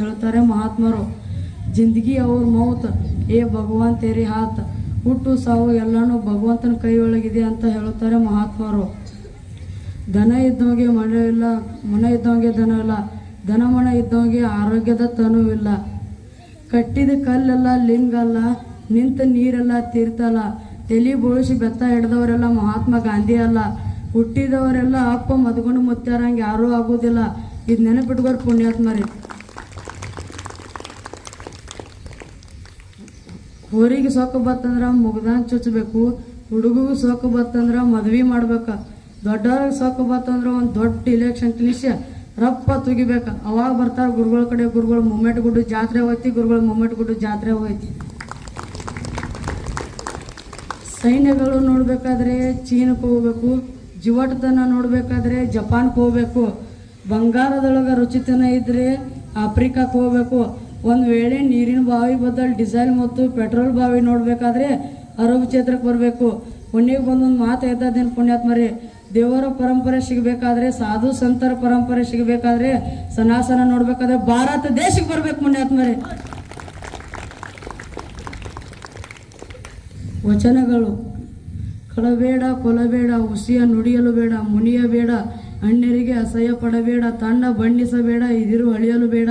ಹೇಳ್ತಾರೆ ಮಹಾತ್ಮರು. ಜಿಂದಗಿ ಅವ್ರ ಮೌತ್ ಏ ಭಗವಾನ್ ತೇರಿ ಹಾತ್, ಹುಟ್ಟು ಸಾವು ಎಲ್ಲನೂ ಭಗವಂತನ ಕೈಯೊಳಗಿದೆ ಅಂತ ಹೇಳುತ್ತಾರೆ ಮಹಾತ್ಮರು. ದನ ಇದ್ದವಂಗೆ ಮನೆ ಇಲ್ಲ, ಮನ ಇದ್ದವಂಗೆ ದನ ಇಲ್ಲ, ದನ ಮನ ಇದ್ದವಂಗೆ ಆರೋಗ್ಯದ ತನೂ ಇಲ್ಲ. ಕಟ್ಟಿದ ಕಲ್ಲೆಲ್ಲ ಲಿಂಗ ಅಲ್ಲ, ನಿಂತ ನೀರೆಲ್ಲ ತೀರ್ಥಲ್ಲ, ತಲೆ ಬೋಳಿಸಿ ಬೆತ್ತ ಹಿಡ್ದವರೆಲ್ಲ ಮಹಾತ್ಮ ಗಾಂಧಿ ಅಲ್ಲ, ಹುಟ್ಟಿದವರೆಲ್ಲ ಅಪ್ಪ ಮದ್ಕೊಂಡು ಮುತ್ತಾರಂಗೆ ಯಾರೂ ಆಗೋದಿಲ್ಲ. ಇದು ನೆನಪಿಟ್ಕೋರು ಪುಣ್ಯಾತ್ಮರಿ. ಹೋರಿಗೆ ಸೊಕ್ಕ ಬತ್ತಂದ್ರೆ ಮುಗ್ದಾನ್ ಚುಚ್ಚಬೇಕು, ಹುಡುಗಿಗೂ ಸೊಕ್ಕ ಬತ್ತಂದ್ರೆ ಮದ್ವೆ ಮಾಡ್ಬೇಕು, ದೊಡ್ಡವ್ರಿಗೆ ಸೊಕ್ಕ ಬತ್ತಂದ್ರೆ ಒಂದು ದೊಡ್ಡ ಇಲೆಕ್ಷನ್ ನಿಲ್ಸಿ ರಪ್ಪ ತುಗಿಬೇಕು. ಅವಾಗ ಬರ್ತಾರೆ ಗುರುಗಳ ಕಡೆ. ಗುರುಗಳು ಮೊಮೆಂಟ್ ಗುಡ್ಡು ಜಾತ್ರೆ ಹೋಯ್ತಿ, ಗುರುಗಳು ಮೊಮೆಂಟ್ ಗುಡ್ಡು ಜಾತ್ರೆ ಹೋಯ್ತಿ. ಸೈನ್ಯಗಳು ನೋಡ್ಬೇಕಾದ್ರೆ ಚೀನಕ್ಕೆ ಹೋಗ್ಬೇಕು, ಜಿವಟತನ ನೋಡ್ಬೇಕಾದ್ರೆ ಜಪಾನ್ಗೆ ಹೋಗ್ಬೇಕು, ಬಂಗಾರದೊಳಗೆ ರುಚಿತನ ಇದ್ರೆ ಆಫ್ರಿಕಾಕ್ಕೆ ಹೋಗ್ಬೇಕು. ಒಂದು ವೇಳೆ ನೀರಿನ ಬಾವಿ ಬದಲು ಡೀಸೆಲ್ ಮತ್ತು ಪೆಟ್ರೋಲ್ ಬಾವಿ ನೋಡ್ಬೇಕಾದ್ರೆ ಅರಬ್ ಕ್ಷೇತ್ರಕ್ಕೆ ಬರಬೇಕು. ಕೊನೆಗೆ ಬಂದೊಂದು ಮಾತು ಹೇಳ್ತದೇನು ಪುಣ್ಯಾತ್ಮರಿ, ದೇವರ ಪರಂಪರೆ ಸಿಗಬೇಕಾದ್ರೆ, ಸಾಧು ಸಂತರ ಪರಂಪರೆ ಸಿಗಬೇಕಾದ್ರೆ, ಸನಾಸನ ನೋಡ್ಬೇಕಾದ್ರೆ ಭಾರತ ದೇಶಕ್ಕೆ ಬರ್ಬೇಕು ಪುಣ್ಯಾತ್ಮರಿ. ವಚನಗಳು: ಕಳಬೇಡ, ಕೊಲಬೇಡ, ಹುಸಿಯ ನುಡಿಯಲು ಬೇಡ, ಮುನಿಯಬೇಡ, ಅಣ್ಯರಿಗೆ ಅಸಹ್ಯ ಪಡಬೇಡ, ತನ್ನ ಬಣ್ಣಿಸಬೇಡ, ಇದಿರು ಅಳಿಯಲು ಬೇಡ,